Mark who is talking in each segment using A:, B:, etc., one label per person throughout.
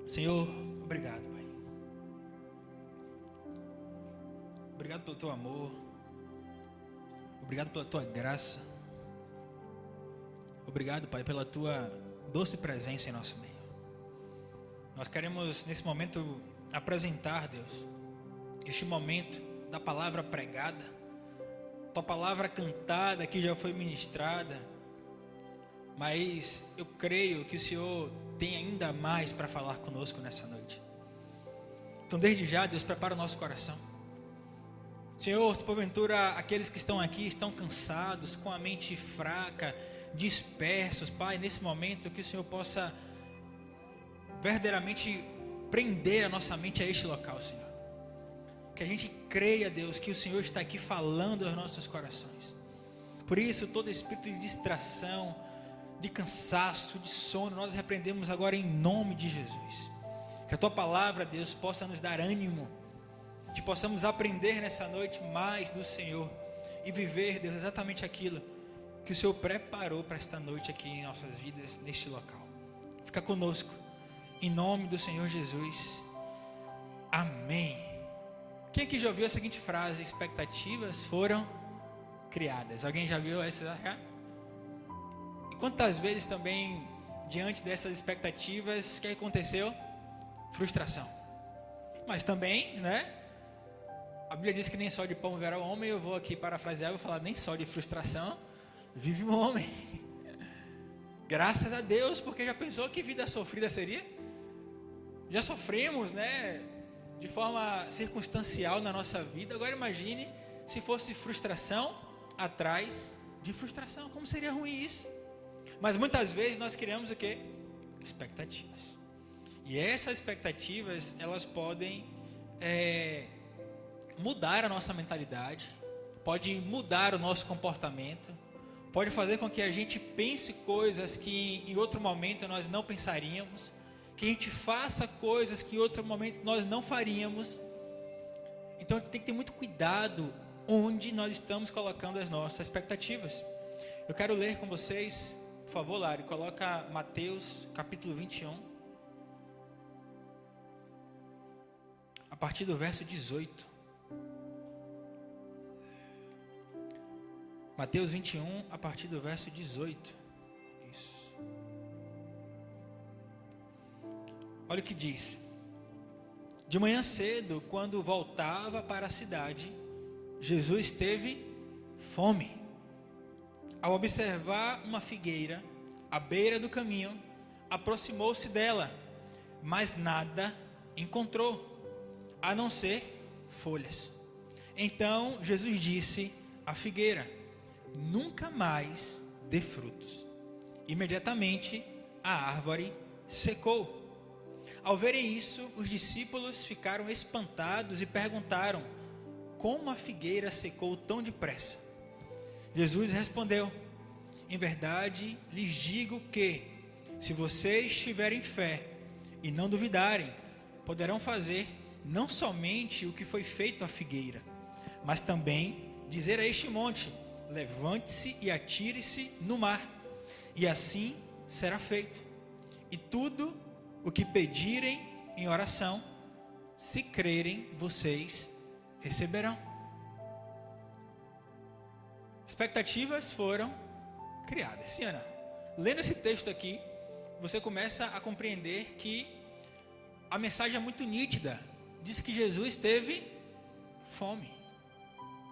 A: Senhor, obrigado, Pai. Obrigado pelo Teu amor. Obrigado pela Tua graça. Obrigado, Pai, pela Tua doce presença em nosso meio. Nós queremos, nesse momento, apresentar, Deus, este momento da palavra pregada, Tua palavra cantada que já foi ministrada, mas eu creio que o Senhor tem ainda mais para falar conosco nessa noite. Então, desde já, Deus, prepara o nosso coração. Senhor, se porventura aqueles que estão aqui estão cansados, com a mente fraca, dispersos, Pai, nesse momento que o Senhor possa verdadeiramente prender a nossa mente a este local, Senhor. Que a gente creia, Deus, que o Senhor está aqui falando aos nossos corações. Por isso, todo espírito de distração, de cansaço, de sono, nós repreendemos agora em nome de Jesus. Que a Tua palavra, Deus, possa nos dar ânimo, que possamos aprender nessa noite mais do Senhor e viver, Deus, exatamente aquilo que o Senhor preparou para esta noite aqui em nossas vidas, neste local. Fica conosco, em nome do Senhor Jesus. Amém. Quem aqui já ouviu a seguinte frase: expectativas foram criadas? Alguém já viu essa? E quantas vezes também, diante dessas expectativas, o que aconteceu? Frustração. Mas também, né? A Bíblia diz que nem só de pão viverá o homem. Eu vou aqui parafrasear, vou falar: nem só de frustração vive o homem. Graças a Deus, porque já pensou que vida sofrida seria? Já sofremos, né, de forma circunstancial na nossa vida. Agora imagine se fosse frustração atrás de frustração. Como seria ruim isso? Mas muitas vezes nós criamos o quê? Expectativas. E essas expectativas, elas podem mudar a nossa mentalidade, pode mudar o nosso comportamento, pode fazer com que a gente pense coisas que em outro momento nós não pensaríamos, que a gente faça coisas que em outro momento nós não faríamos. Então a gente tem que ter muito cuidado onde nós estamos colocando as nossas expectativas. Eu quero ler com vocês, por favor, Lari, coloca Mateus capítulo 21, a partir do verso 18. Mateus 21, a partir do verso 18. Isso. Olha o que diz. De manhã cedo, quando voltava para a cidade, Jesus teve fome. Ao observar uma figueira à beira do caminho, aproximou-se dela, mas nada encontrou, a não ser folhas. Então Jesus disse à figueira: nunca mais dê frutos. Imediatamente a árvore secou. Ao verem isso, os discípulos ficaram espantados e perguntaram: como a figueira secou tão depressa? Jesus respondeu: em verdade lhes digo que, se vocês tiverem fé e não duvidarem, poderão fazer não somente o que foi feito à figueira, mas também dizer a este monte: levante-se e atire-se no mar, e assim será feito. E tudo o que pedirem em oração, se crerem, vocês receberão. Expectativas foram criadas. Sim, Ana, lendo esse texto aqui, você começa a compreender que a mensagem é muito nítida. Diz que Jesus teve fome.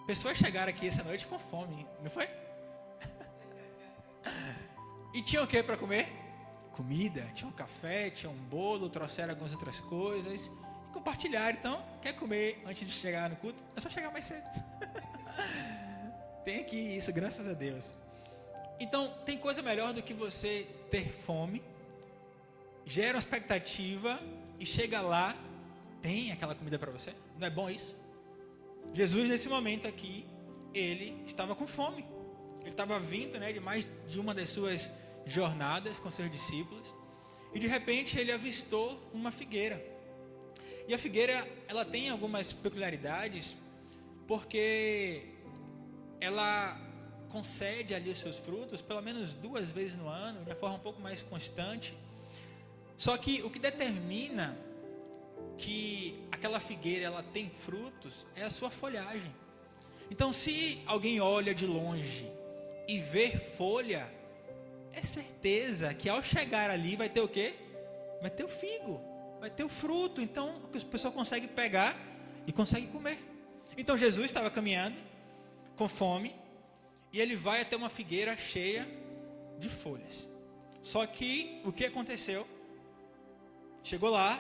A: Pessoas chegaram aqui essa noite com fome, não foi? E tinham o que para comer? Comida, tinha um café, tinha um bolo, trouxeram algumas outras coisas e compartilharam. Então, quer comer antes de chegar no culto? É só chegar mais cedo. Tem aqui isso, graças a Deus. Então, tem coisa melhor do que você ter fome, gera uma expectativa e chega lá, tem aquela comida para você? Não é bom isso? Jesus, nesse momento aqui, ele estava com fome. Ele estava vindo, né, de mais de uma das suas jornadas com seus discípulos. E de repente ele avistou uma figueira. E a figueira, ela tem algumas peculiaridades, porque ela concede ali os seus frutos pelo menos 2 vezes no ano, de uma forma um pouco mais constante. Só que o que determina que aquela figueira ela tem frutos é a sua folhagem. Então, se alguém olha de longe e vê folha, é certeza que ao chegar ali vai ter o quê? Vai ter o figo, vai ter o fruto. Então, o pessoal consegue pegar e consegue comer. Então, Jesus estava caminhando com fome e ele vai até uma figueira cheia de folhas. Só que o que aconteceu? Chegou lá,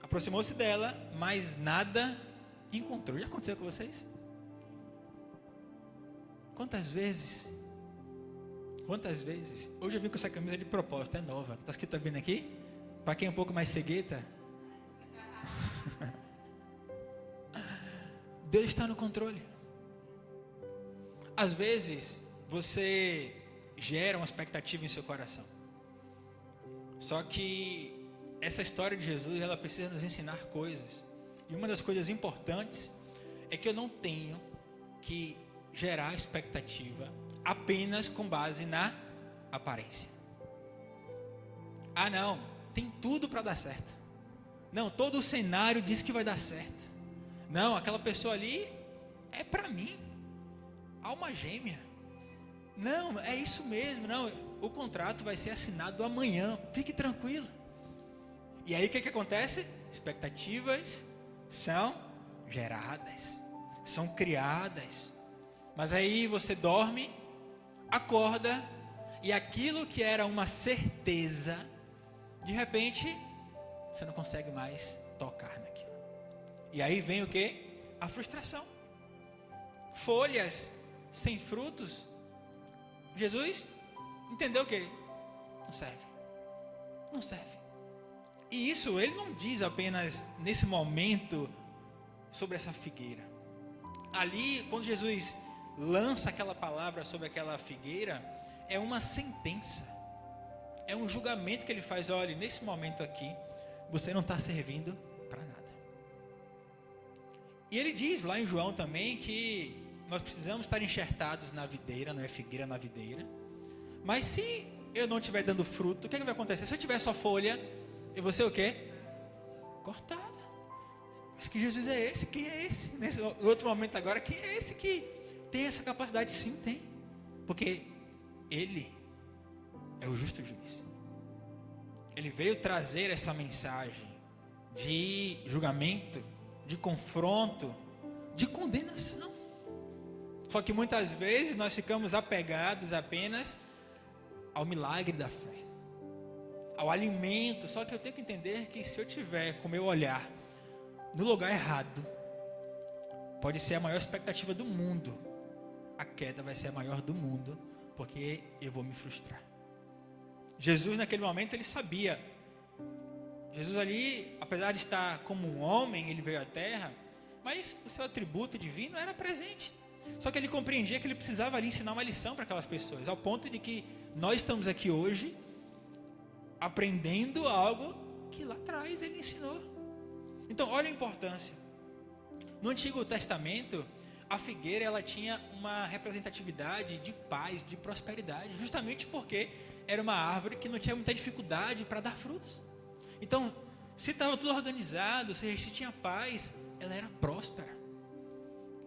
A: aproximou-se dela, mas nada encontrou. Já aconteceu com vocês? Quantas vezes? Hoje eu vim com essa camisa de propósito, é nova. Está escrito bem aqui? Para quem é um pouco mais cegueta. Deus está no controle. Às vezes, você gera uma expectativa em seu coração. Só que essa história de Jesus, ela precisa nos ensinar coisas. E uma das coisas importantes é que eu não tenho que gerar expectativa apenas com base na aparência. Ah, não, tem tudo para dar certo. Não, todo o cenário diz que vai dar certo. Não, aquela pessoa ali é para mim, alma gêmea. Não, é isso mesmo. Não, o contrato vai ser assinado amanhã. Fique tranquilo. E aí o que acontece? Expectativas são geradas, são criadas. Mas aí você dorme, acorda, e aquilo que era uma certeza, de repente, você não consegue mais tocar naquilo. E aí vem o quê? A frustração. Folhas sem frutos. Jesus entendeu o quê? Não serve. Não serve. E isso ele não diz apenas nesse momento sobre essa figueira. Ali, quando Jesus lança aquela palavra sobre aquela figueira, é uma sentença, é um julgamento que ele faz. Olha, nesse momento aqui, você não está servindo para nada. E ele diz lá em João também que nós precisamos estar enxertados na videira, não é figueira na videira. Mas se eu não estiver dando fruto, o que vai acontecer? Se eu tiver só folha, eu vou ser o quê? Cortado. Mas que Jesus é esse? Quem é esse? Nesse outro momento agora, quem é esse que tem essa capacidade? Sim, tem. Porque Ele é o justo juiz. Ele veio trazer essa mensagem de julgamento, de confronto, de condenação. Só que muitas vezes nós ficamos apegados apenas ao milagre da fé, ao alimento. Só que eu tenho que entender que se eu tiver com o meu olhar no lugar errado, pode ser a maior expectativa do mundo, a queda vai ser a maior do mundo, porque eu vou me frustrar. Jesus naquele momento ele sabia. Jesus ali, apesar de estar como um homem, ele veio à terra, mas o seu atributo divino era presente. Só que ele compreendia que ele precisava ali ensinar uma lição para aquelas pessoas, ao ponto de que nós estamos aqui hoje aprendendo algo que lá atrás ele ensinou. Então, olha a importância. No Antigo Testamento, a figueira ela tinha uma representatividade de paz, de prosperidade, justamente porque era uma árvore que não tinha muita dificuldade para dar frutos. Então, se estava tudo organizado, se tinha paz, ela era próspera.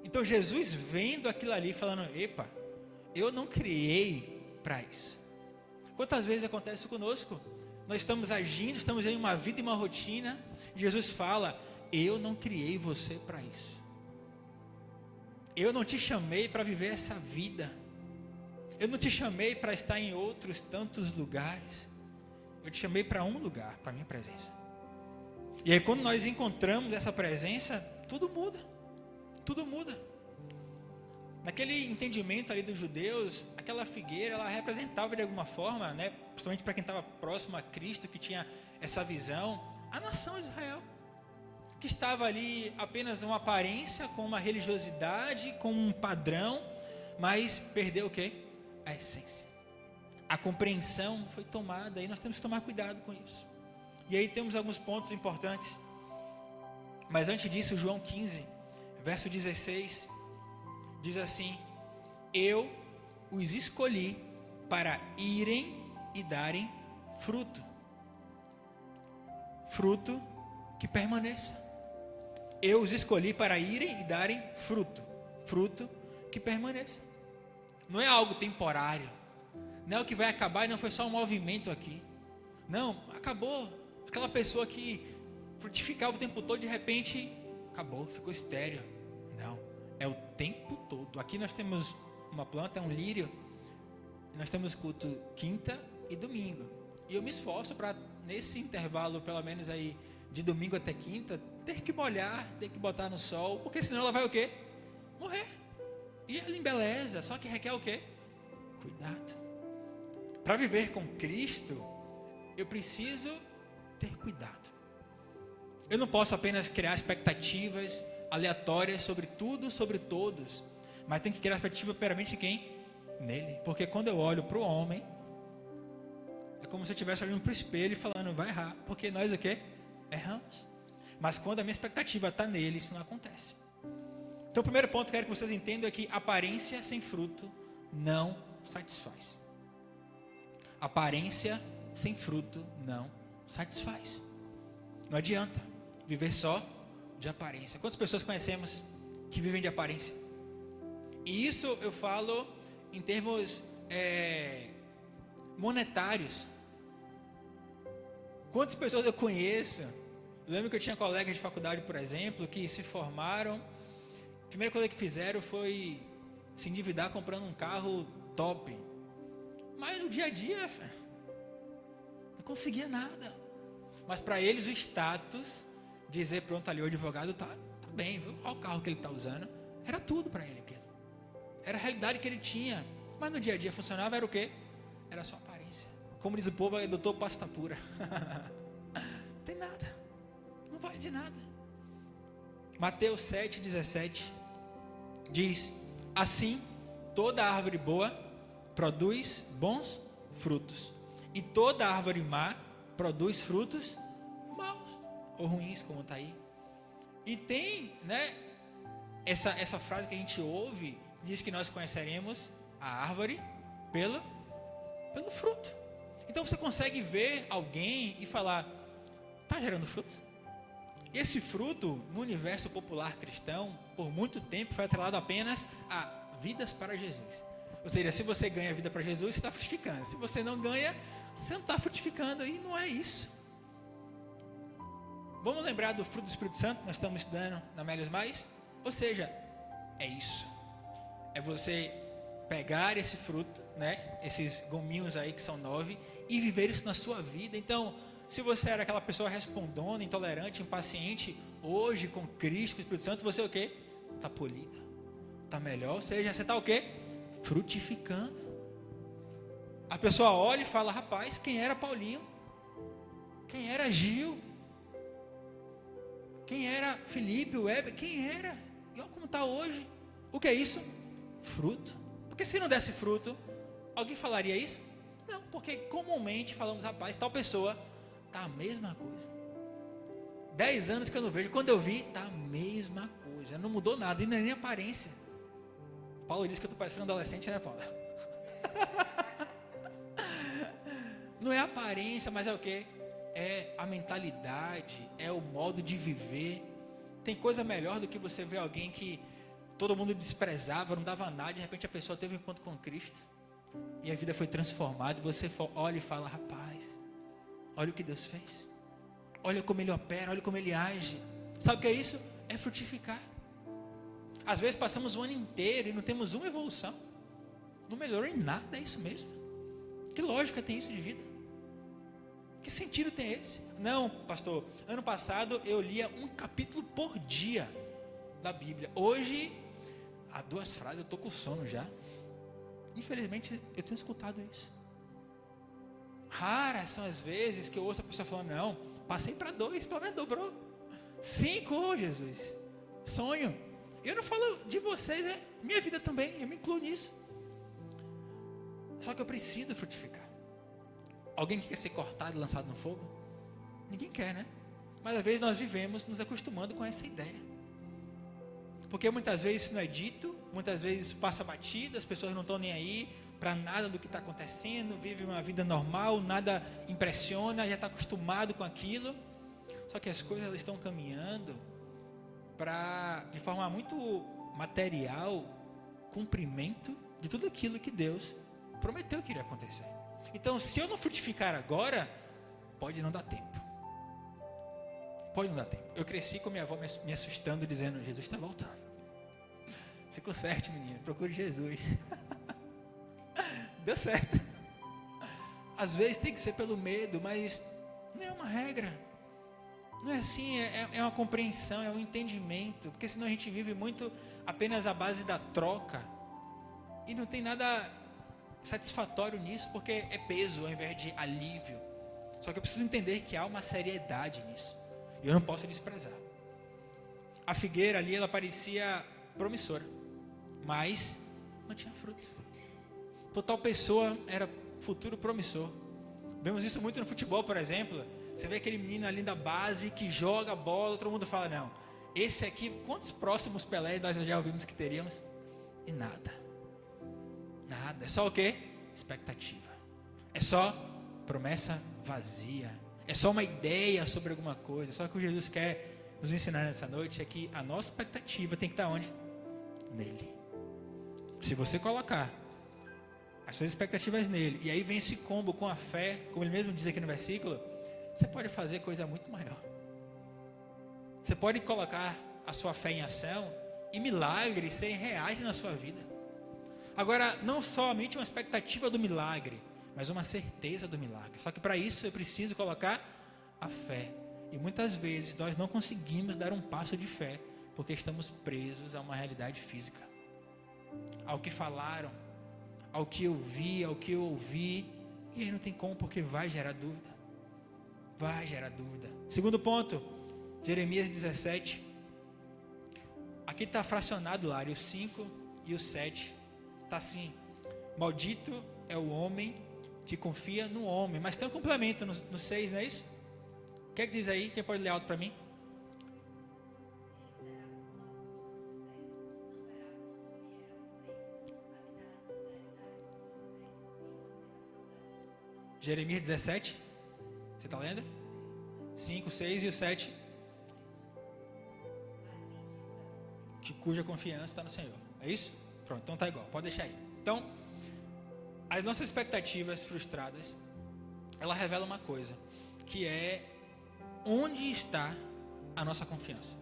A: Então, Jesus vendo aquilo ali, falando: epa, eu não criei para isso. Quantas vezes acontece conosco? Nós estamos agindo, estamos em uma vida e uma rotina, e Jesus fala: eu não criei você para isso. Eu não te chamei para viver essa vida. Eu não te chamei para estar em outros tantos lugares. Eu te chamei para um lugar, para a minha presença. E aí quando nós encontramos essa presença, tudo muda. Tudo muda. Naquele entendimento ali dos judeus, aquela figueira, ela representava de alguma forma, né, principalmente para quem estava próximo a Cristo, que tinha essa visão, a nação Israel, que estava ali apenas uma aparência, com uma religiosidade, com um padrão, mas perdeu o quê? A essência. A compreensão foi tomada, e nós temos que tomar cuidado com isso. E aí temos alguns pontos importantes. Mas antes disso, João 15, verso 16, diz assim: eu os escolhi para irem e darem fruto, fruto que permaneça. Eu os escolhi para irem e darem fruto que permaneça. Não é algo temporário, não é o que vai acabar e não foi só um movimento aqui. Não, acabou. Aquela pessoa que frutificava o tempo todo, de repente, acabou, ficou estéril. Não, é o tempo todo. Aqui nós temos uma planta, é um lírio. Nós temos culto quinta e domingo. E eu me esforço para, nesse intervalo, pelo menos aí, de domingo até quinta, ter que molhar, ter que botar no sol, porque senão ela vai o quê? Morrer. E ela embeleza, só que requer o quê? Cuidado. Para viver com Cristo, eu preciso ter cuidado. Eu não posso apenas criar expectativas aleatórias sobre tudo, sobre todos, mas tem que criar expectativa primeiramente em quem? Nele. Porque quando eu olho para o homem, é como se eu estivesse olhando para o espelho e falando, vai errar, porque nós o quê? Erramos. Mas quando a minha expectativa está nele, isso não acontece. Então o primeiro ponto que eu quero que vocês entendam é que aparência sem fruto não satisfaz. Aparência sem fruto não satisfaz. Não adianta viver só de aparência. Quantas pessoas conhecemos que vivem de aparência? E isso eu falo em termos monetários. Quantas pessoas eu conheço? Eu lembro que eu tinha colegas de faculdade, por exemplo, que se formaram. A primeira coisa que fizeram foi se endividar comprando um carro top. Mas no dia a dia não conseguia nada. Mas para eles o status, dizer pronto, ali o advogado tá bem, viu? Olha o carro que ele está usando. Era tudo para ele aquilo. Era a realidade que ele tinha. Mas no dia a dia funcionava, era o quê? Era só aparência. Como diz o povo, é doutor pasta pura. Não tem nada. Não vale de nada. Mateus 7,17 diz: assim, toda árvore boa produz bons frutos, e toda árvore má produz frutos maus ou ruins, como está aí. E tem, né, essa frase que a gente ouve, diz que nós conheceremos a árvore pelo fruto. Então você consegue ver alguém e falar, está gerando fruto? E esse fruto, no universo popular cristão, por muito tempo foi atrelado apenas a vidas para Jesus. Ou seja, se você ganha vida para Jesus, você está frutificando. Se você não ganha, você não está frutificando. E não é isso. Vamos lembrar do fruto do Espírito Santo, nós estamos estudando na Melios Mais? Ou seja, é isso. É você pegar esse fruto, né? Esses gominhos aí que são 9, e viver isso na sua vida. Então, se você era aquela pessoa respondona, intolerante, impaciente, hoje com Cristo, com o Espírito Santo, você o quê? Está polida, está melhor. Ou seja, você está o quê? Frutificando. A pessoa olha e fala, rapaz, quem era Paulinho? Quem era Gil? Quem era Felipe, Weber? Quem era? E olha como está hoje. O que é isso? Fruto. Porque se não desse fruto, alguém falaria isso? Não, porque comumente falamos, rapaz, tal pessoa está a mesma coisa. 10 anos que eu não vejo, quando eu vi, está a mesma coisa. Não mudou nada, e não é nem aparência. Paulo disse que eu estou parecendo um adolescente, né, Paulo? Não é aparência, mas é o quê? É a mentalidade, é o modo de viver. Tem coisa melhor do que você ver alguém que todo mundo desprezava, não dava nada, de repente a pessoa teve um encontro com Cristo e a vida foi transformada, e você olha e fala, rapaz, olha o que Deus fez, olha como Ele opera, olha como Ele age. Sabe o que é isso? É frutificar. Às vezes passamos o ano inteiro e não temos uma evolução, não melhorou em nada. É isso mesmo? Que lógica tem isso de vida? Que sentido tem esse? Não, pastor, ano passado eu lia um capítulo por dia da Bíblia. Hoje, há 2 frases, eu estou com sono já. Infelizmente, eu tenho escutado isso. Raras são as vezes que eu ouço a pessoa falando, não, passei para 2, pelo menos dobrou. 5, oh Jesus, sonho. Eu não falo de vocês, é minha vida também, eu me incluo nisso. Só que eu preciso frutificar. Alguém que quer ser cortado e lançado no fogo? Ninguém quer, né? Mas às vezes nós vivemos nos acostumando com essa ideia. Porque muitas vezes isso não é dito, muitas vezes isso passa batido, as pessoas não estão nem aí para nada do que está acontecendo, vivem uma vida normal, nada impressiona, já está acostumado com aquilo. Só que as coisas elas estão caminhando para, de forma muito material, cumprimento de tudo aquilo que Deus prometeu que iria acontecer. Então, se eu não frutificar agora, pode não dar tempo. Pode não dar tempo. Eu cresci com minha avó me assustando, dizendo: Jesus está voltando. Se conserte, menino, procure Jesus. Deu certo. Às vezes tem que ser pelo medo, mas não é uma regra. Não é assim, é uma compreensão, é um entendimento. Porque senão a gente vive muito apenas à base da troca. E não tem nada satisfatório nisso, porque é peso ao invés de alívio. Só que eu preciso entender que há uma seriedade nisso. E eu não posso desprezar. A figueira ali, ela parecia promissora, mas não tinha fruto. Total pessoa era futuro promissor. Vemos isso muito no futebol, por exemplo. Você vê aquele menino ali da base que joga a bola, todo mundo fala: não, esse aqui, quantos próximos Pelé nós já ouvimos que teríamos? E nada. Nada. É só o quê? Expectativa. É só promessa vazia. É só uma ideia sobre alguma coisa. Só que o que Jesus quer nos ensinar nessa noite é que a nossa expectativa tem que estar onde? Nele. Se você colocar as suas expectativas nele, e aí vem esse combo com a fé, como ele mesmo diz aqui no versículo, você pode fazer coisa muito maior. Você pode colocar a sua fé em ação e milagres serem reais na sua vida. Agora, não somente uma expectativa do milagre, mas uma certeza do milagre. Só que para isso eu preciso colocar a fé. E muitas vezes nós não conseguimos dar um passo de fé, porque estamos presos a uma realidade física. Ao que falaram, ao que eu vi, ao que eu ouvi. E aí não tem como, porque vai gerar dúvida. Vai gerar dúvida. Segundo ponto, Jeremias 17. Aqui está fracionado lá, o 5 e o 7. Está assim: maldito é o homem que confia no homem. Mas tem um complemento no 6, não é isso? O que é que diz aí? Quem pode ler alto para mim? Jeremias 17. Você está lendo? 5, 6 e o 7. Cuja confiança está no Senhor. É isso? Pronto, então tá igual. Pode deixar aí. Então, as nossas expectativas frustradas, ela revela uma coisa, que é onde está a nossa confiança.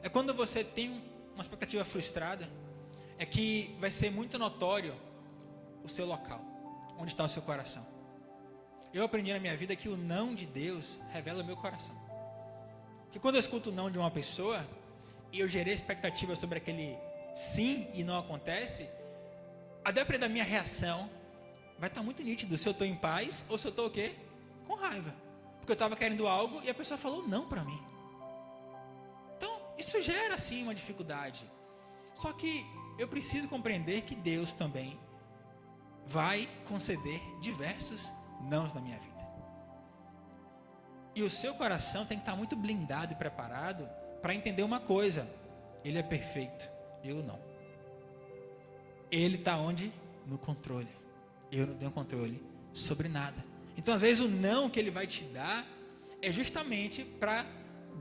A: É quando você tem uma expectativa frustrada, é que vai ser muito notório o seu local, onde está o seu coração. Eu aprendi na minha vida que o não de Deus revela o meu coração. Que quando eu escuto o não de uma pessoa, e eu gerei expectativa sobre aquele sim e não acontece, a depender da minha reação, vai estar muito nítido se eu estou em paz ou se eu estou o quê? Com raiva. Porque eu estava querendo algo e a pessoa falou não para mim. Então, isso gera sim uma dificuldade. Só que eu preciso compreender que Deus também vai conceder diversos nãos na minha vida. E o seu coração tem que estar muito blindado e preparado para entender uma coisa: Ele é perfeito, eu não. Ele está onde? No controle. Eu não tenho controle sobre nada. Então, às vezes, o não que Ele vai te dar é justamente para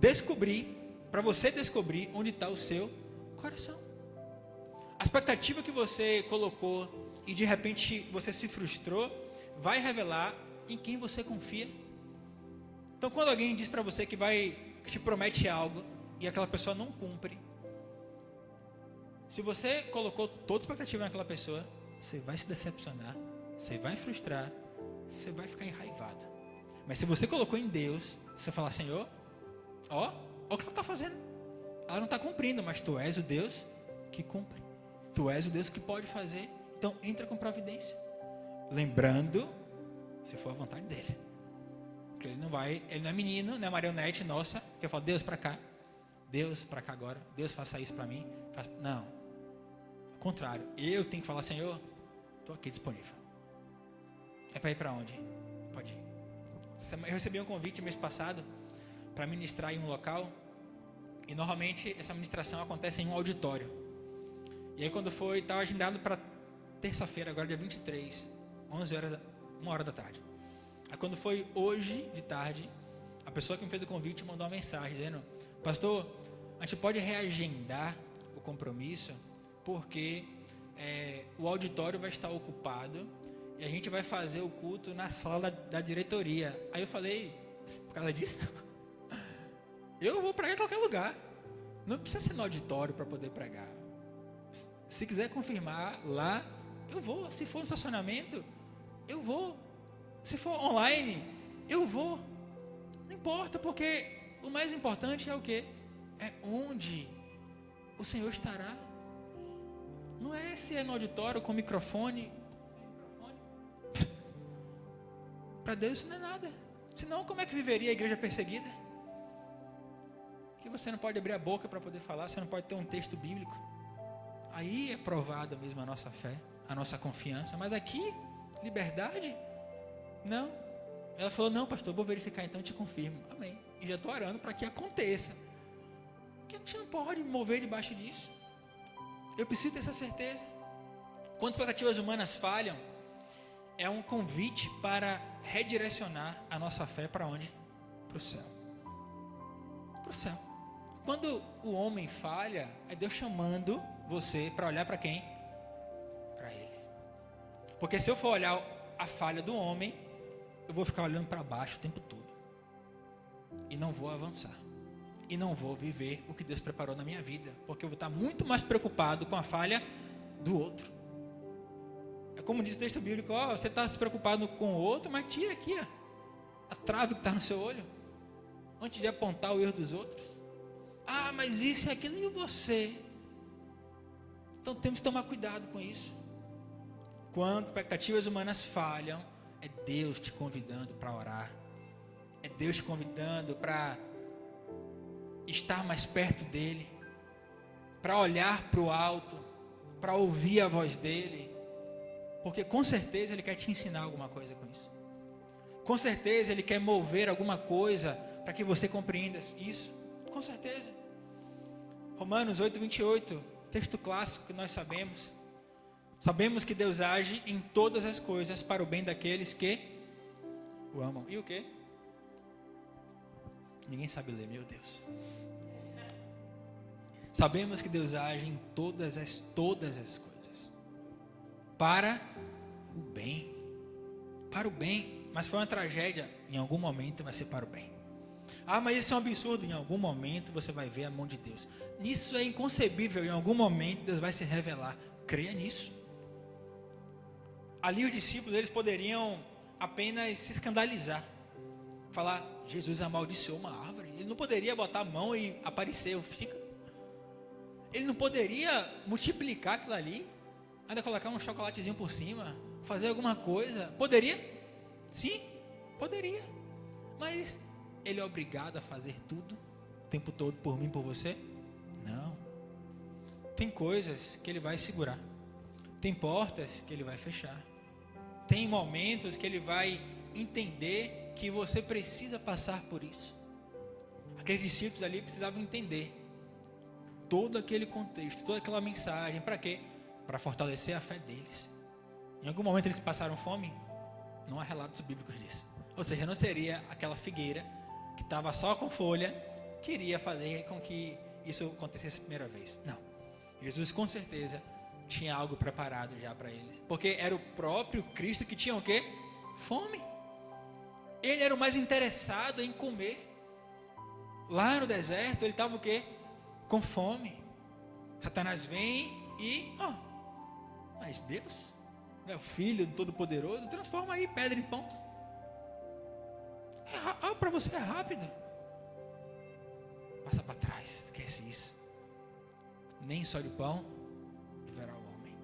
A: descobrir, para você descobrir onde está o seu coração. A expectativa que você colocou e de repente você se frustrou, vai revelar em quem você confia. Então, quando alguém diz para você que te promete algo e aquela pessoa não cumpre, se você colocou toda a expectativa naquela pessoa, você vai se decepcionar, você vai frustrar, você vai ficar enraivado. Mas se você colocou em Deus, você fala: Senhor, ó o que ela está fazendo. Ela não está cumprindo, mas Tu és o Deus que cumpre. Tu és o Deus que pode fazer. Então entra com providência, lembrando, se for a vontade dele, que ele não é menino, não é marionete nossa, que eu falo: Deus para cá agora, Deus faça isso para mim. Não, ao contrário, eu tenho que falar: Senhor, estou aqui disponível. É para ir para onde? Pode ir. Eu recebi um convite mês passado para ministrar em um local, e normalmente essa ministração acontece em um auditório. E aí quando foi, estava agendado para terça-feira, agora dia 23, 1 hora da tarde. Aí quando foi hoje de tarde, pessoa que me fez o convite mandou uma mensagem dizendo: pastor, a gente pode reagendar o compromisso porque o auditório vai estar ocupado e a gente vai fazer o culto na sala da diretoria. Aí eu falei: por causa disso? Eu vou pregar em qualquer lugar, não precisa ser no auditório para poder pregar. Se quiser confirmar lá, eu vou. Se for no estacionamento, eu vou. Se for online, eu vou. Não importa, porque o mais importante é o quê? É onde o Senhor estará. Não é se é no auditório com microfone. Para Deus isso não é nada. Senão, como é que viveria a igreja perseguida? Que você não pode abrir a boca para poder falar, você não pode ter um texto bíblico. Aí é provada mesmo a nossa fé, a nossa confiança. Mas aqui, liberdade? Não. Ela falou: não, pastor, vou verificar então e te confirmo. Amém. E já estou orando para que aconteça. Porque a gente não pode mover debaixo disso. Eu preciso ter essa certeza. Quando expectativas humanas falham, é um convite para redirecionar a nossa fé para onde? Para o céu. Para o céu. Quando o homem falha, é Deus chamando você para olhar para quem? Para Ele. Porque se eu for olhar a falha do homem, eu vou ficar olhando para baixo o tempo todo. E não vou avançar. E não vou viver o que Deus preparou na minha vida. Porque eu vou estar muito mais preocupado com a falha do outro. É como diz o texto bíblico: ó, você está se preocupado com o outro, mas tira aqui a trave que está no seu olho, antes de apontar o erro dos outros. Ah, mas isso e aquilo, e você? Então temos que tomar cuidado com isso. Quando expectativas humanas falham, é Deus te convidando para orar. É Deus te convidando para estar mais perto dEle, para olhar para o alto, para ouvir a voz dEle. Porque com certeza Ele quer te ensinar alguma coisa com isso. Com certeza Ele quer mover alguma coisa para que você compreenda isso. Com certeza. Romanos 8:28, texto clássico que nós sabemos. Sabemos que Deus age em todas as coisas para o bem daqueles que o amam. E o quê? Ninguém sabe ler, meu Deus. Sabemos que Deus age em todas as coisas para o bem. Para o bem. Mas foi uma tragédia, em algum momento vai ser para o bem. Ah, mas isso é um absurdo. Em algum momento você vai ver a mão de Deus. Isso é inconcebível. Em algum momento Deus vai se revelar. Creia nisso. Ali os discípulos, eles poderiam apenas se escandalizar, falar: Jesus amaldiçoou uma árvore. Ele não poderia botar a mão e aparecer o fígado. Ele não poderia multiplicar aquilo ali, ainda colocar um chocolatezinho por cima, fazer alguma coisa. Poderia? Sim, poderia. Mas Ele é obrigado a fazer tudo o tempo todo por mim, por você? Não. Tem coisas que Ele vai segurar. Tem portas que Ele vai fechar. Tem momentos que Ele vai entender que você precisa passar por isso. Aqueles discípulos ali precisavam entender todo aquele contexto, toda aquela mensagem. Para quê? Para fortalecer a fé deles. Em algum momento eles passaram fome? Não há relatos bíblicos disso. Ou seja, não seria aquela figueira que estava só com folha que iria fazer com que isso acontecesse a primeira vez. Não. Jesus com certeza tinha algo preparado já para eles. Porque era o próprio Cristo que tinha o quê? Fome. Ele era o mais interessado em comer. Lá no deserto ele estava o quê? Com fome. Satanás vem e... mas Deus, né, o Filho do Todo-Poderoso, transforma aí pedra em pão. Para você é rápido. Passa para trás, esquece isso. Nem só de pão viverá o homem.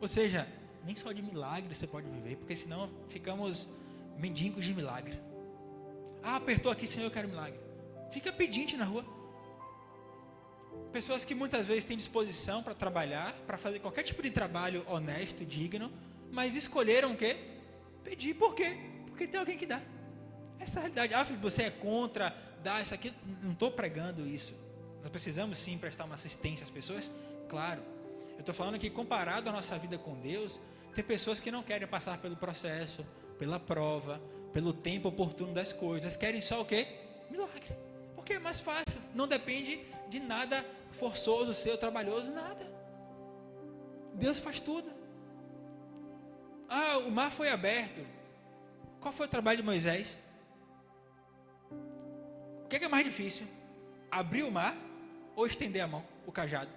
A: Ou seja, nem só de milagre você pode viver, porque senão ficamos mendigos de milagre. Apertou aqui, Senhor, eu quero milagre. Fica pedinte na rua. Pessoas que muitas vezes têm disposição para trabalhar, para fazer qualquer tipo de trabalho honesto, digno, mas escolheram o quê? Pedir. Por quê? Porque tem alguém que dá. Essa é a realidade. Felipe, você é contra dar isso aqui? Não estou pregando isso. Nós precisamos sim prestar uma assistência às pessoas? Claro. Eu estou falando que comparado à nossa vida com Deus, tem pessoas que não querem passar pelo processo, pela prova, pelo tempo oportuno das coisas. Querem só o quê? Milagre. Porque é mais fácil. Não depende de nada forçoso, seu, trabalhoso, nada. Deus faz tudo. O mar foi aberto. Qual foi o trabalho de Moisés? O que é mais difícil? Abrir o mar ou estender a mão, o cajado?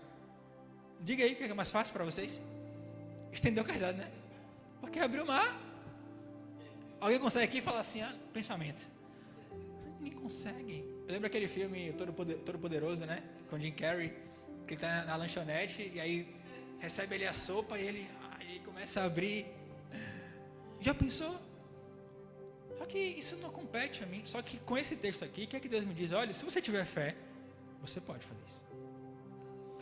A: Diga aí o que é mais fácil para vocês? Estender o cajado, né? Porque abrir o mar. Alguém consegue aqui falar assim, pensamento? Ninguém consegue. Eu lembro aquele filme Todo Poderoso, né? Com Jim Carrey, que ele está na lanchonete e aí recebe ali a sopa e ele começa a abrir. Já pensou? Só que isso não compete a mim. Só que com esse texto aqui, o que é que Deus me diz? Olha, se você tiver fé, você pode fazer isso.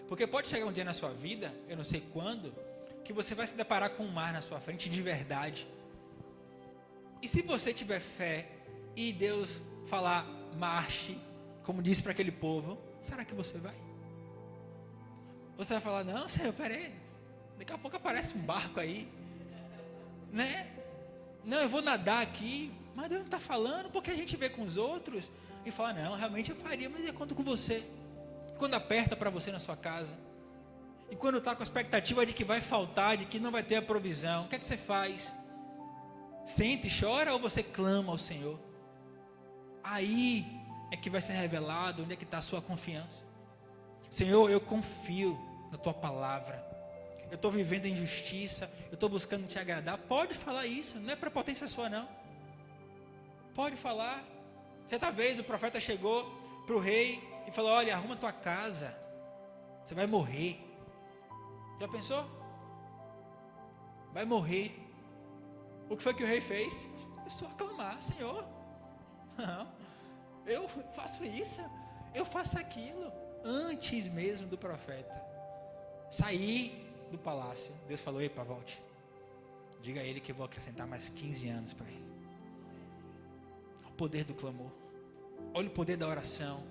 A: Porque pode chegar um dia na sua vida, eu não sei quando, que você vai se deparar com um mar na sua frente de verdade. E se você tiver fé e Deus falar, marche, como disse para aquele povo, será que você vai? Você vai falar, não, Senhor, peraí, daqui a pouco aparece um barco aí, né? Não, eu vou nadar aqui, mas Deus não está falando, porque a gente vê com os outros e fala, não, realmente eu faria, mas eu conto com você. Quando aperta para você na sua casa, e quando está com a expectativa de que vai faltar, de que não vai ter a provisão, o que é que você faz? Sente e chora ou você clama ao Senhor? Aí é que vai ser revelado onde é que está a sua confiança. Senhor, eu confio na tua palavra. Eu estou vivendo em justiça, eu estou buscando te agradar. Pode falar isso, não é prepotência sua não. Pode falar. Certa vez o profeta chegou para o rei e falou, olha, arruma tua casa, você vai morrer. Já pensou? Vai morrer. O que foi que o rei fez? Começou a clamar, Senhor, não, eu faço isso, eu faço aquilo. Antes mesmo do profeta sair do palácio, Deus falou, epa, volte. Diga a ele que eu vou acrescentar mais 15 anos para ele. O poder do clamor. Olha o poder da oração.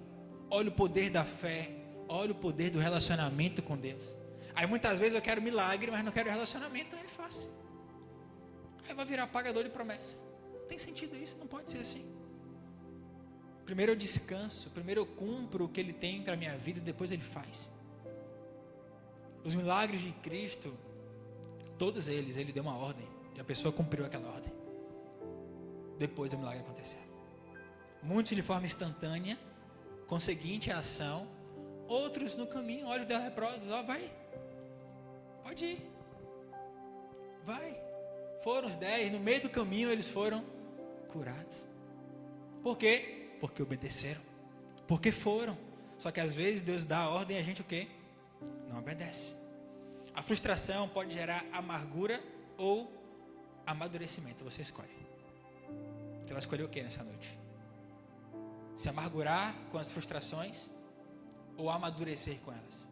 A: Olha o poder da fé. Olha o poder do relacionamento com Deus. Aí muitas vezes eu quero milagre, mas não quero relacionamento, é fácil. Aí vai virar pagador de promessa. Tem sentido isso? Não pode ser assim. Primeiro eu descanso, primeiro eu cumpro o que Ele tem para a minha vida e depois Ele faz. Os milagres de Cristo, todos eles, Ele deu uma ordem e a pessoa cumpriu aquela ordem. Depois do milagre acontecer. Muitos de forma instantânea, com seguinte ação, outros no caminho, olhos de leprosos, vai, pode ir, vai. Foram os 10, no meio do caminho eles foram curados. Por quê? Porque obedeceram, porque foram. Só que às vezes Deus dá a ordem e a gente o quê? Não obedece. A frustração pode gerar amargura ou amadurecimento, você escolhe. Você vai escolher o que nessa noite? Se amargurar com as frustrações ou amadurecer com elas?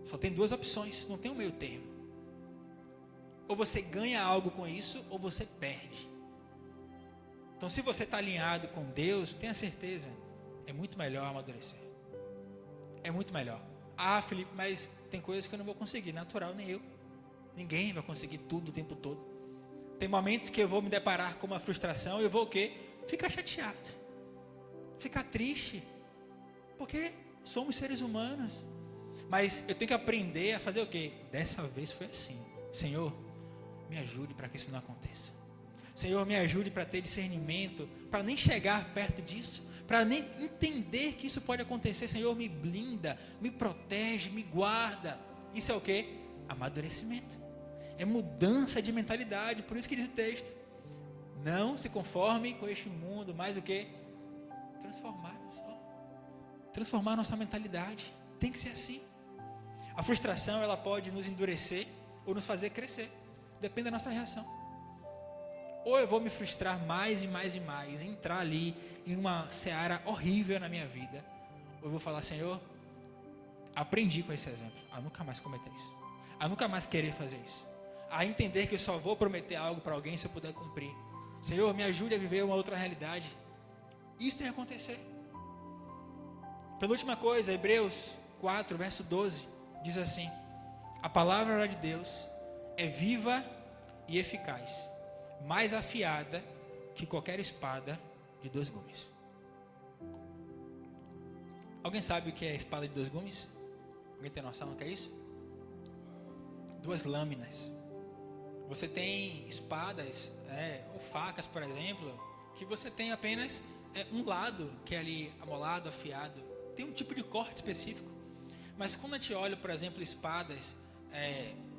A: Só tem duas opções, não tem um meio termo. Ou você ganha algo com isso, ou você perde. Então se você está alinhado com Deus, tenha certeza, é muito melhor amadurecer. É muito melhor. Felipe, mas tem coisas que eu não vou conseguir, natural, nem eu. Ninguém vai conseguir tudo o tempo todo. Tem momentos que eu vou me deparar com uma frustração e eu vou o quê? Ficar chateado. Ficar triste. Porque somos seres humanos. Mas eu tenho que aprender a fazer o quê? Dessa vez foi assim. Senhor, me ajude para que isso não aconteça. Senhor, me ajude para ter discernimento, para nem chegar perto disso, para nem entender que isso pode acontecer. Senhor, me blinda, me protege, me guarda. Isso é o quê? Amadurecimento. É mudança de mentalidade. Por isso que diz o texto: não se conforme com este mundo, mas o quê? Transformar a nossa mentalidade. Tem que ser assim. A frustração, ela pode nos endurecer ou nos fazer crescer. Depende da nossa reação. Ou eu vou me frustrar mais e mais e mais, entrar ali em uma seara horrível na minha vida, ou eu vou falar: Senhor, aprendi com esse exemplo a nunca mais cometer isso, a nunca mais querer fazer isso, a entender que eu só vou prometer algo para alguém se eu puder cumprir. Senhor, me ajude a viver uma outra realidade. Isso tem que acontecer. Penúltima coisa, Hebreus 4, verso 12, diz assim: a palavra de Deus é viva e eficaz, mais afiada que qualquer espada de 2 gumes. Alguém sabe o que é espada de 2 gumes? Alguém tem noção do que é isso? 2 lâminas. Você tem espadas, ou facas, por exemplo, que você tem apenas um lado que é ali amolado, afiado. Tem um tipo de corte específico. Mas quando a gente olha, por exemplo, espadas,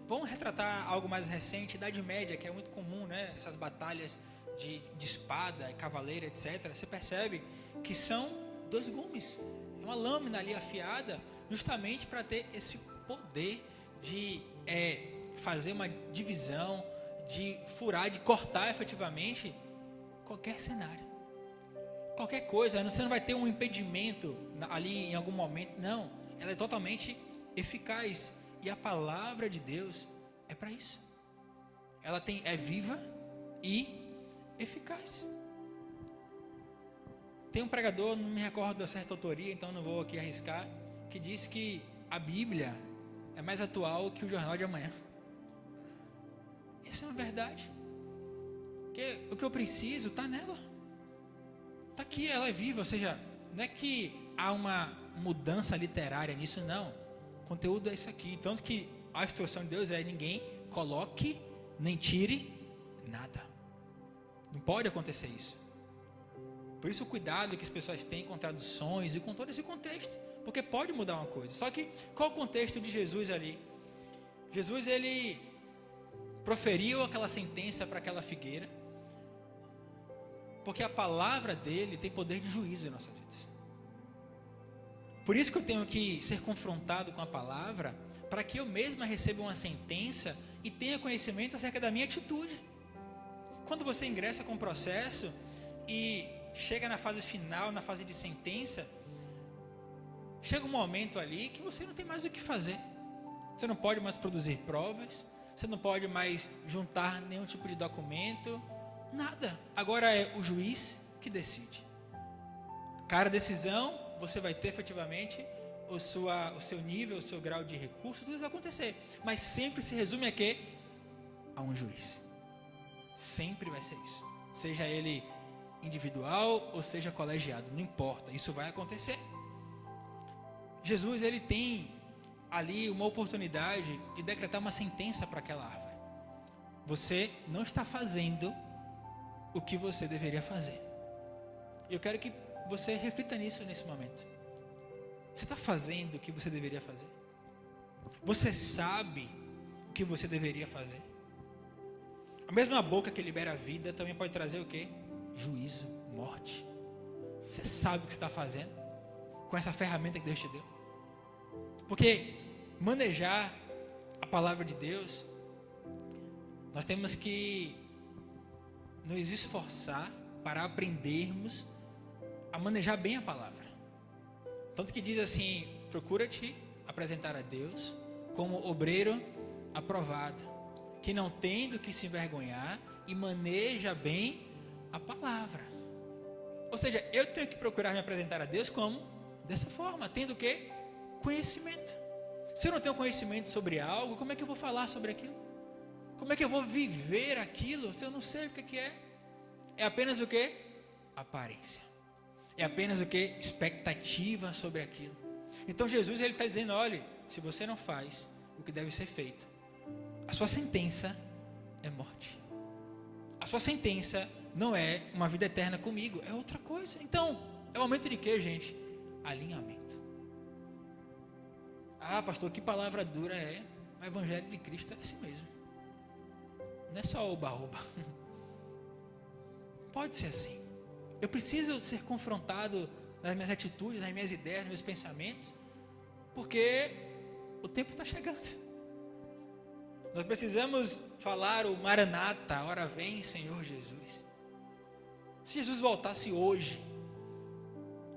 A: vamos retratar algo mais recente, Idade Média, que é muito comum, né? Essas batalhas de espada, cavaleiro, etc. Você percebe que são 2 gumes. É uma lâmina ali afiada, justamente para ter esse poder de fazer uma divisão, de furar, de cortar efetivamente qualquer cenário. Qualquer coisa, você não vai ter um impedimento ali em algum momento, não. Ela é totalmente eficaz. E a palavra de Deus é para isso. Ela é viva e eficaz. Tem um pregador, não me recordo da certa autoria, então não vou aqui arriscar, que diz que a Bíblia é mais atual que o Jornal de Amanhã. Essa é uma verdade. Porque o que eu preciso está nela. Está aqui, ela é viva, ou seja, não é que há uma mudança literária nisso, não. O conteúdo é isso aqui. Tanto que a instrução de Deus é: ninguém coloque nem tire nada. Não pode acontecer isso. Por isso o cuidado que as pessoas têm com traduções e com todo esse contexto. Porque pode mudar uma coisa. Só que qual o contexto de Jesus ali? Jesus, ele proferiu aquela sentença para aquela figueira, porque a palavra dele tem poder de juízo em nossas vidas. Por isso que eu tenho que ser confrontado com a palavra, para que eu mesma receba uma sentença e tenha conhecimento acerca da minha atitude. Quando você ingressa com o processo e chega na fase final, na fase de sentença, chega um momento ali que você não tem mais o que fazer. Você não pode mais produzir provas, você não pode mais juntar nenhum tipo de documento, nada. Agora é o juiz que decide. Cada decisão, você vai ter efetivamente o seu nível, o seu grau de recurso, tudo vai acontecer. Mas sempre se resume a quê? A um juiz. Sempre vai ser isso. Seja ele individual ou seja colegiado, não importa, isso vai acontecer. Jesus, ele tem ali uma oportunidade de decretar uma sentença para aquela árvore. Você não está fazendo o que você deveria fazer. Eu quero que você reflita nisso nesse momento. Você está fazendo o que você deveria fazer? Você sabe o que você deveria fazer? A mesma boca que libera a vida também pode trazer o quê? Juízo, morte. Você sabe o que você está fazendo com essa ferramenta que Deus te deu? Porque manejar a palavra de Deus, nós temos que nos esforçar para aprendermos a manejar bem a palavra. Tanto que diz assim: procura-te apresentar a Deus como obreiro aprovado, que não tem do que se envergonhar e maneja bem a palavra. Ou seja, eu tenho que procurar me apresentar a Deus como? Dessa forma, tendo o quê? Conhecimento. Se eu não tenho conhecimento sobre algo, como é que eu vou falar sobre aquilo? Como é que eu vou viver aquilo se eu não sei o que é? É apenas o quê? Aparência. É apenas o quê? Expectativa sobre aquilo. Então Jesus, ele está dizendo: olha, se você não faz o que deve ser feito, a sua sentença é morte. A sua sentença não é uma vida eterna comigo, é outra coisa. Então, é o momento de quê, gente? Alinhamento. Ah, pastor, que palavra dura é. O evangelho de Cristo é assim mesmo. Não é só oba-oba. Pode ser assim. Eu preciso ser confrontado nas minhas atitudes, nas minhas ideias, nos meus pensamentos, porque o tempo está chegando. Nós precisamos falar o Maranata, ora vem, Senhor Jesus. Se Jesus voltasse hoje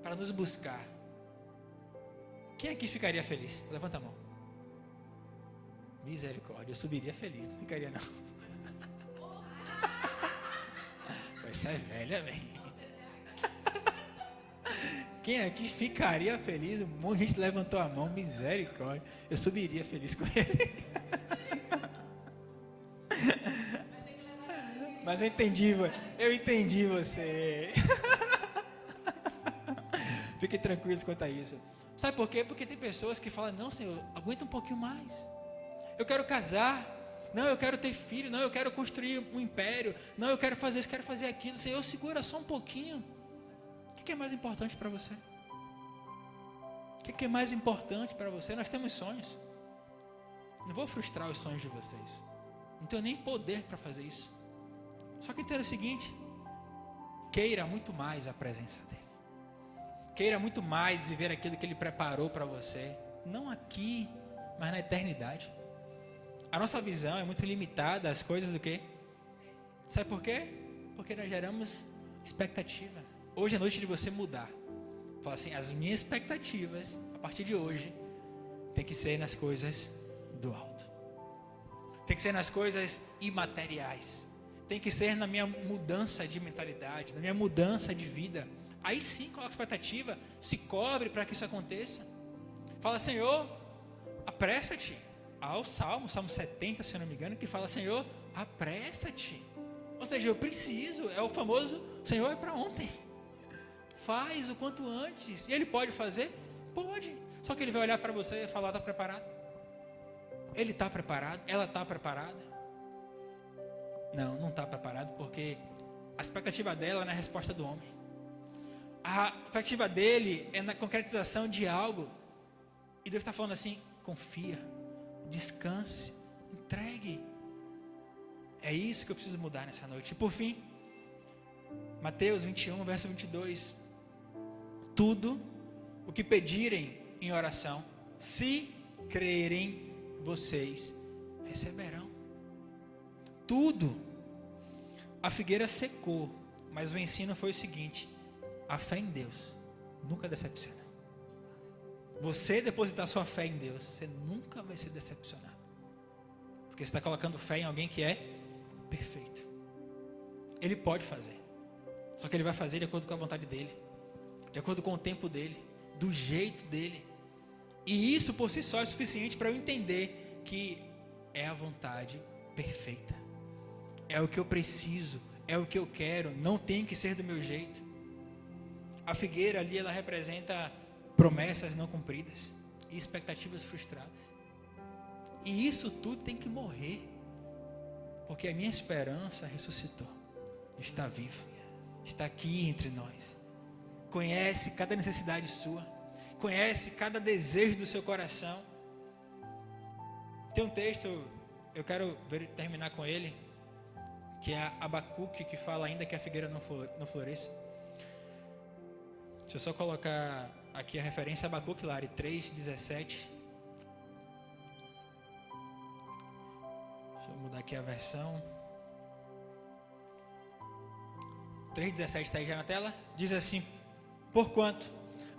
A: para nos buscar, quem aqui ficaria feliz? Levanta a mão. Misericórdia, eu subiria feliz, não ficaria não. Essa é velha, velho. Quem aqui ficaria feliz? Um monte de gente levantou a mão, misericórdia. Eu subiria feliz com ele. Mas eu entendi você. Fiquem tranquilos quanto a isso. Sabe por quê? Porque tem pessoas que falam, não, Senhor, aguenta um pouquinho mais. Eu quero casar. Não, eu quero ter filho. Não, eu quero construir um império. Não, eu quero fazer isso, quero fazer aquilo. Senhor, segura só um pouquinho. O que é mais importante para você? O que é mais importante para você? Nós temos sonhos. Não vou frustrar os sonhos de vocês. Não tenho nem poder para fazer isso. Só que entenda o seguinte: queira muito mais a presença dele. Queira muito mais viver aquilo que ele preparou para você. Não aqui, mas na eternidade. A nossa visão é muito limitada às coisas do quê? Sabe por quê? Porque nós geramos expectativa. Hoje é noite de você mudar. Fala assim, as minhas expectativas, a partir de hoje, tem que ser nas coisas do alto. Tem que ser nas coisas imateriais. Tem que ser na minha mudança de mentalidade, na minha mudança de vida. Aí sim, coloca expectativa, se cobre para que isso aconteça. Fala, Senhor, apressa-te. Há o Salmo 70, se eu não me engano, que fala, Senhor, apressa-te. Ou seja, eu preciso, é o famoso, Senhor, é para ontem. Faz o quanto antes. E ele pode fazer? Pode. Só que ele vai olhar para você e falar, está preparado? Ele está preparado? Ela está preparada? Não está preparado, porque a expectativa dela é na resposta do homem. A expectativa dele é na concretização de algo. E Deus está falando assim, confia, descanse, entregue. É isso que eu preciso mudar nessa noite. E por fim, Mateus 21, verso 22. Tudo o que pedirem em oração, se crerem, vocês receberão. Tudo. A figueira secou, mas o ensino foi o seguinte: a fé em Deus nunca decepciona. Você depositar sua fé em Deus, você nunca vai ser decepcionado, porque você está colocando fé em alguém que é perfeito. Ele pode fazer, só que ele vai fazer de acordo com a vontade dele, de acordo com o tempo dele, do jeito dele. E isso por si só é suficiente para eu entender que é a vontade perfeita. É o que eu preciso, é o que eu quero, não tem que ser do meu jeito. A figueira ali, ela representa promessas não cumpridas e expectativas frustradas. E isso tudo tem que morrer, porque a minha esperança ressuscitou, está viva, está aqui entre nós. Conhece cada necessidade sua, conhece cada desejo do seu coração. Tem um texto, eu quero terminar com ele, que é Abacuque, que fala ainda que a figueira não floresça. Deixa eu só colocar aqui a referência a Abacuque, Lari, 3:17. Deixa eu mudar aqui a versão. 3:17 está aí já na tela. Diz assim: porquanto,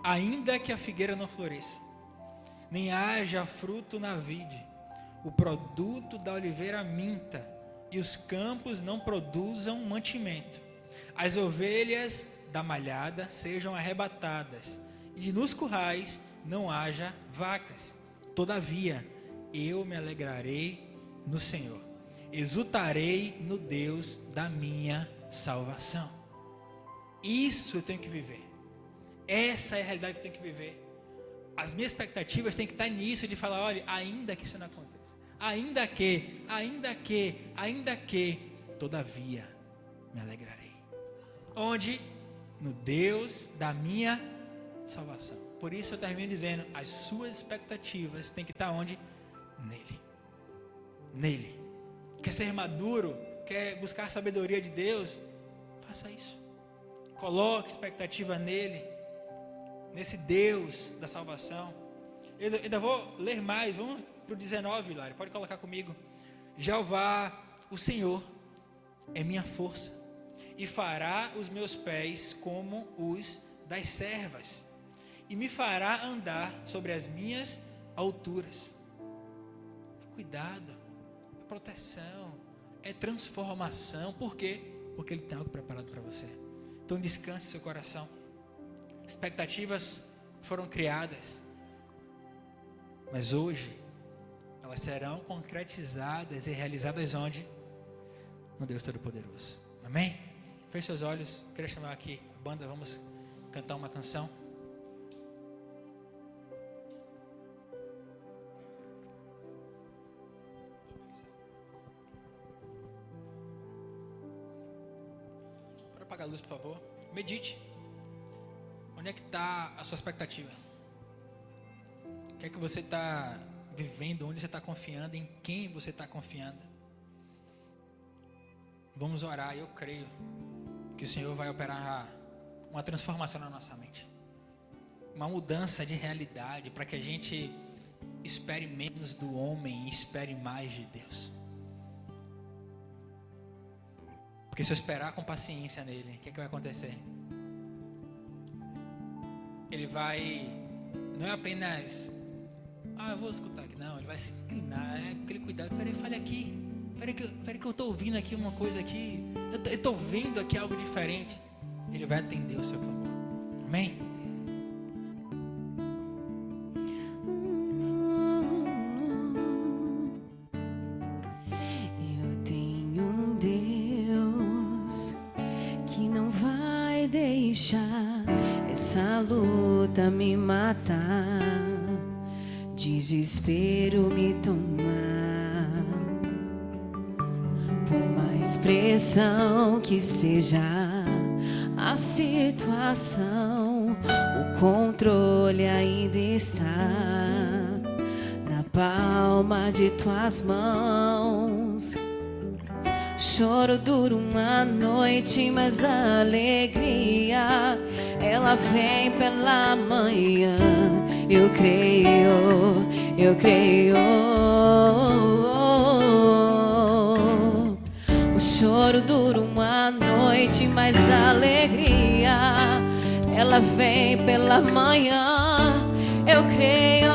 A: ainda que a figueira não floresça, nem haja fruto na vide, o produto da oliveira minta, e os campos não produzam mantimento, as ovelhas da malhada sejam arrebatadas, e nos currais não haja vacas. Todavia, eu me alegrarei no Senhor, exultarei no Deus da minha salvação. Isso eu tenho que viver. Essa é a realidade que eu tenho que viver. As minhas expectativas têm que estar nisso, de falar, olha, ainda que isso não aconteça, ainda que, todavia, me alegrarei. Onde? No Deus da minha salvação. Por isso eu termino dizendo, as suas expectativas têm que estar onde? Nele. Quer ser maduro? Quer buscar a sabedoria de Deus? Faça isso. Coloque expectativa nele, nesse Deus da salvação. Eu ainda vou ler mais. Vamos para o 19, Lari, pode colocar comigo. Jeová, o Senhor, é minha força, e fará os meus pés como os das servas, e me fará andar sobre as minhas alturas. Cuidado, é proteção, é transformação. Por quê? Porque Ele tem algo preparado para você. Então descanse seu coração. Expectativas foram criadas, mas hoje elas serão concretizadas e realizadas onde? No Deus Todo-Poderoso. Amém? Feche seus olhos. Queria chamar aqui a banda, vamos cantar uma canção. apaga a luz, por favor. Medite. Onde é que está a sua expectativa? O que é que você está vivendo? Onde você está confiando? Em quem você está confiando? Vamos orar. Eu creio que o Senhor vai operar uma transformação na nossa mente. Uma mudança de realidade para que a gente espere menos do homem e espere mais de Deus. Porque se eu esperar com paciência nele, o que é que vai acontecer? Ele vai, não é apenas, eu vou escutar aqui, não, ele vai se inclinar, aquele cuidado, peraí, fale aqui, peraí que eu estou ouvindo aqui uma coisa aqui, eu estou vendo aqui algo diferente. Ele vai atender o seu clamor, amém?
B: Eu tenho um Deus que não vai deixar essa luta me matar, desespero me tomar. Por mais pressão que seja a situação, o controle ainda está na palma de tuas mãos. Choro dura uma noite, mas a alegria ela vem pela manhã. Eu creio, eu creio. O choro dura uma noite, mas a alegria ela vem pela manhã. Eu creio,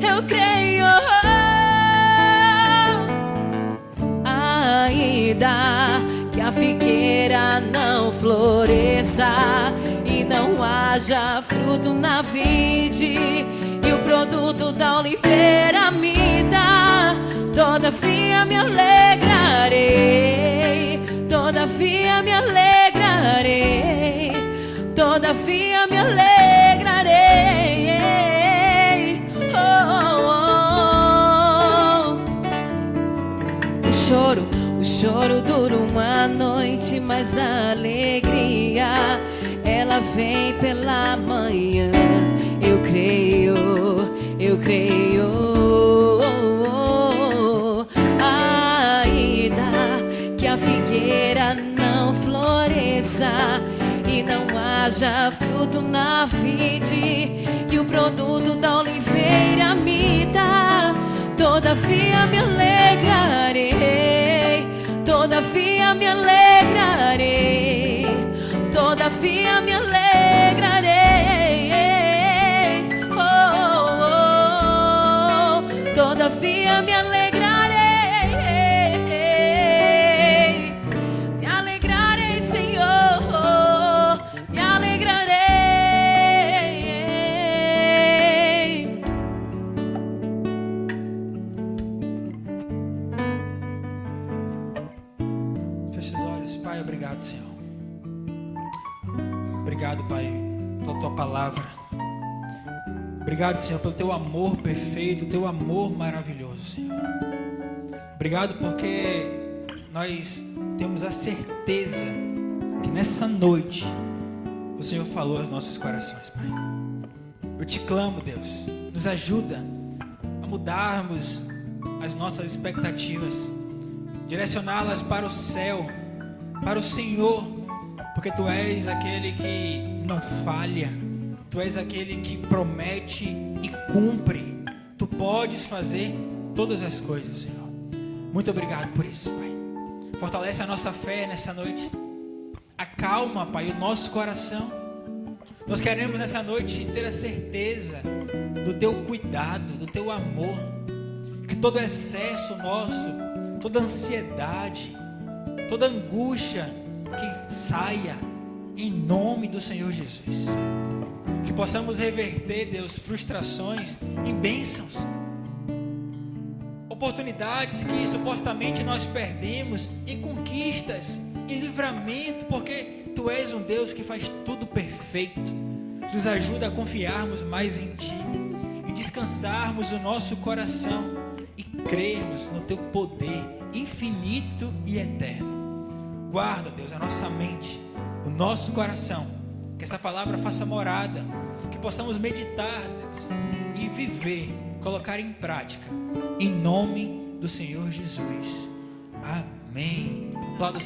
B: eu creio. Ainda que a figueira não floresça e não haja fruto na vide, e o produto da oliveira me dá, todavia me alegrarei, todavia me alegrarei, todavia me alegrarei. O choro dura uma noite, mas a alegria ela vem pela manhã. Eu creio, eu creio. Ainda que a figueira não floresça e não haja fruto na vide, e o produto da oliveira me dá, todavia me alegrarei, todavia me alegrarei, todavia me alegrarei. Todavia me alegrarei, me alegrarei, Senhor, me alegrarei.
A: Feche os olhos. Pai, obrigado, Senhor. Obrigado, Pai, pela Tua palavra. Obrigado, Senhor, pelo Teu amor perfeito, Teu amor maravilhoso, Senhor. Obrigado porque nós temos a certeza que nessa noite o Senhor falou aos nossos corações, Pai. Eu te clamo, Deus, nos ajuda a mudarmos as nossas expectativas, direcioná-las para o céu, para o Senhor, porque Tu és aquele que não falha, Tu és aquele que promete e cumpre. Tu podes fazer todas as coisas, Senhor. Muito obrigado por isso, Pai. Fortalece a nossa fé nessa noite. Acalma, Pai, o nosso coração. Nós queremos nessa noite ter a certeza do Teu cuidado, do Teu amor. Que todo excesso nosso, toda ansiedade, toda angústia, que saia em nome do Senhor Jesus. Que possamos reverter, Deus, frustrações em bênçãos, oportunidades que supostamente nós perdemos em conquistas, em livramento, porque Tu és um Deus que faz tudo perfeito. Nos ajuda a confiarmos mais em Ti e descansarmos o nosso coração e crermos no Teu poder infinito e eterno. Guarda, Deus, a nossa mente o nosso coração, que essa palavra faça morada, que possamos meditar, Deus, e viver, colocar em prática, em nome do Senhor Jesus. Amém. Aplauda o Senhor.